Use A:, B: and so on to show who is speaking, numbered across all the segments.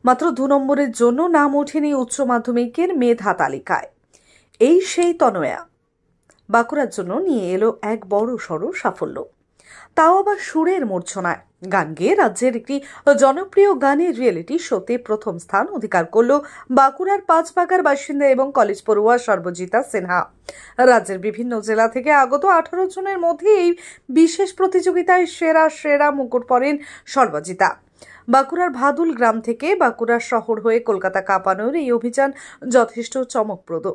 A: মাত্র 2 নম্বরের জন্য নাম ওঠেনি উচ্চ মাধ্যমিকের মেধা তালিকায়। এই সেই তনয়া বাঁকুড়ার জন্য নিয়ে এলো এক বড় সড় সাফল্য, তাও আবার সুরের মূর্ছনায়। গান গেয়ে রাজ্যের একটি জনপ্রিয় গানের রিয়েলিটি শোতে প্রথম স্থান অধিকার করল বাঁকুড়ার পাঁচবাগার বাসিন্দা এবং কলেজ পড়ুয়া সর্বজিতা সিনহা। রাজ্যের বিভিন্ন জেলা থেকে আগত 18 জনের মধ্যে এই বিশেষ প্রতিযোগিতায় সেরা মুকুট পড়েন সর্বজিতা। বাঁকুড়ার ভাদুল গ্রাম থেকে বাঁকুড়া শহর হয়ে কলকাতা কাঁপানোর এই অভিযান যথেষ্ট চমকপ্রদ।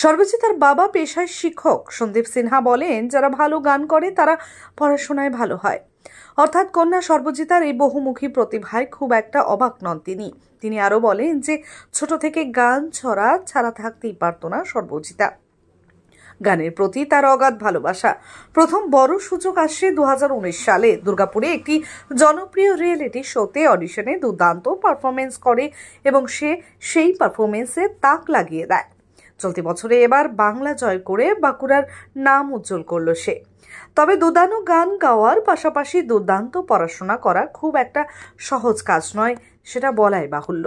A: সর্বজিতার বাবা পেশায় শিক্ষক সন্দীপ সিনহা বলেন, যারা ভালো গান করে তারা পড়াশোনায় ভালো হয়। অর্থাৎ কন্যা সর্বজিতার এই বহুমুখী প্রতিভায় খুব একটা অবাক নন তিনি আরো বলেন যে ছোট থেকে গান ছাড়া থাকতেই পারত না সর্বজিতা। গানের প্রতি তার অগাধ ভালোবাসা। প্রথম বড় সুযোগ আসে 2019 সালে দুর্গাপুরে একটি জনপ্রিয় রিয়েলিটি শোতে অডিশনে দুর্দান্ত পারফরমেন্স করে এবং সেই পারফরমেন্সে তাক লাগিয়ে দেয়। চলতি বছরে এবার বাংলা জয় করে বাঁকুড়ার নাম উজ্জ্বল করল সে। তবে দুর্দান্ত গান গাওয়ার পাশাপাশি দুর্দান্ত পড়াশোনা করা খুব একটা সহজ কাজ নয়, সেটা বলাই বাহুল্য।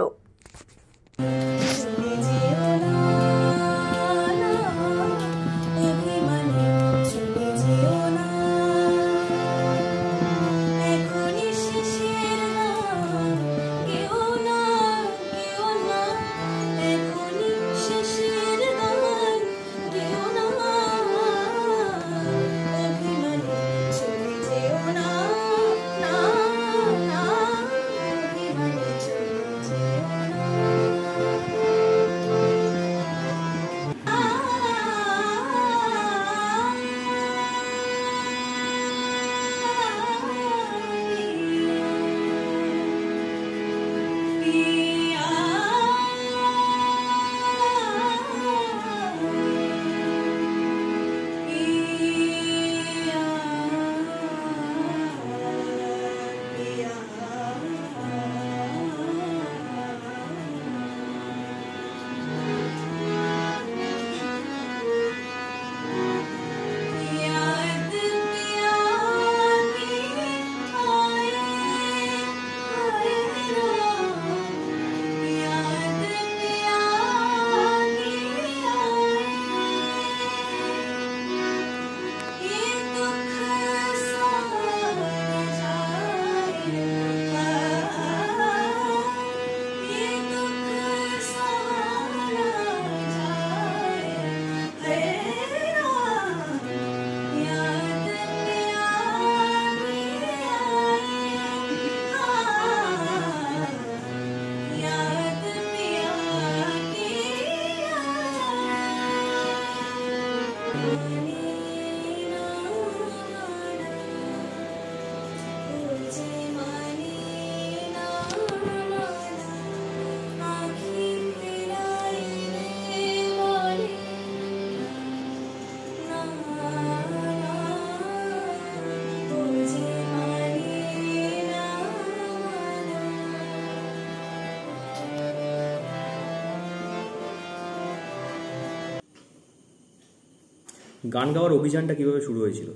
B: গান গাওয়ার অভিযানটা কিভাবে শুরু হয়েছিল?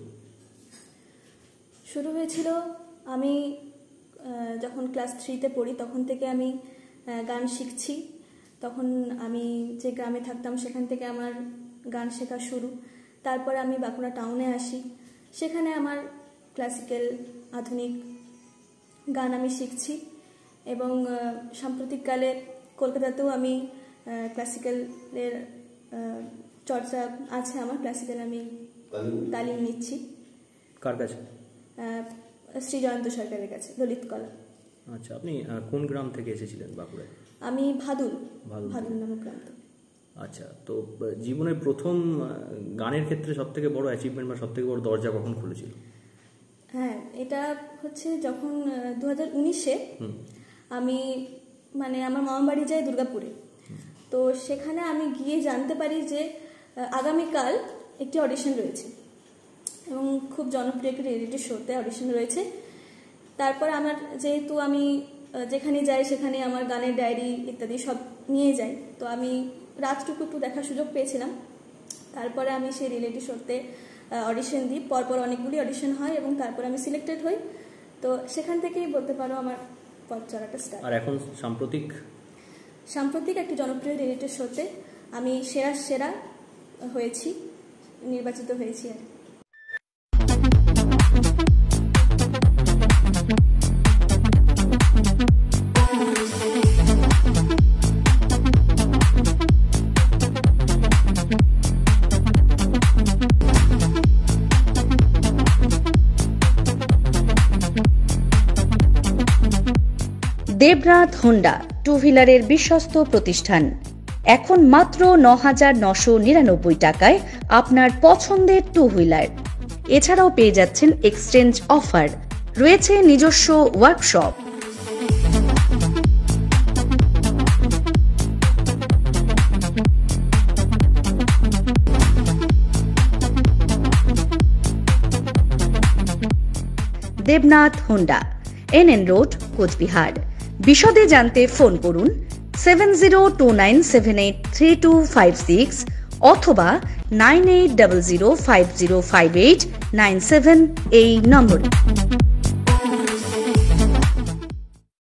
C: আমি যখন ক্লাস 3-তে পড়ি তখন থেকে আমি গান শিখছি। তখন আমি যে গ্রামে থাকতাম সেখান থেকে আমার গান শেখা শুরু। তারপরে আমি বাঁকুড়া টাউনে আসি, সেখানে আমার ক্লাসিক্যাল আধুনিক গান আমি শিখছি এবং সাম্প্রতিককালে কলকাতাতেও আমি ক্লাসিক্যালের চর্চা আছে আমার। ক্লাসিক্যাল আমি তালিম নিচ্ছি।
B: কার কাছে?
C: শ্রী জয়ন্ত সরকারের কাছে, ললিত কলা।
B: আচ্ছা, আপনি কোন গ্রাম থেকে এসেছিলেন বাঁকুড়ায়?
C: আমি ভাদুল নামক গ্রাম থেকে।
B: আচ্ছা, তো জীবনের প্রথম গানের ক্ষেত্রে সবথেকে বড় অ্যাচিভমেন্ট বা সবথেকে বড় দরজা কখন খুলেছিল?
C: হ্যাঁ, এটা হচ্ছে যখন 2019-এ আমি আমার মামা বাড়ি যাই দুর্গাপুরে। তো সেখানে আমি গিয়ে জানতে পারি যে আগামীকাল একটি অডিশন রয়েছে এবং খুব জনপ্রিয় একটি রিয়েলিটি শোতে অডিশন রয়েছে। তারপর আমার যেহেতু আমি যেখানে যাই সেখানে আমার গানের ডায়েরি ইত্যাদি সব নিয়ে যাই, তো আমি রাতটুকু একটু দেখার সুযোগ পেয়েছিলাম। তারপরে আমি সেই রিয়েলিটি শোতে অডিশন দিই, পরপর অনেকগুলি অডিশন হয় এবং তারপর আমি সিলেক্টেড হই। তো সেখান থেকেই বলতে পারো আমার পথ চলাটা স্টার্ট।
B: আর এখন
C: সাম্প্রতিক একটি জনপ্রিয় রিয়েলিটি শোতে আমি সেরা হয়েছি, নির্বাচিত হয়েছি আর।
D: দেবনাথ হোন্ডা টু হুইলারের বিশ্বস্ত প্রতিষ্ঠান। এখন মাত্র ৯,৯৯৯ টাকায় আপনার পছন্দের টু হুইলার। এছাড়াও পেয়ে যাচ্ছেন এক্সচেঞ্জ অফার, রয়েছে নিজস্ব workshop. Debnath Honda, NN road, Cooch Behar. বিশদে জানতে ফোন করুন 7029783256 অথবা 9800505897 এই নম্বরে।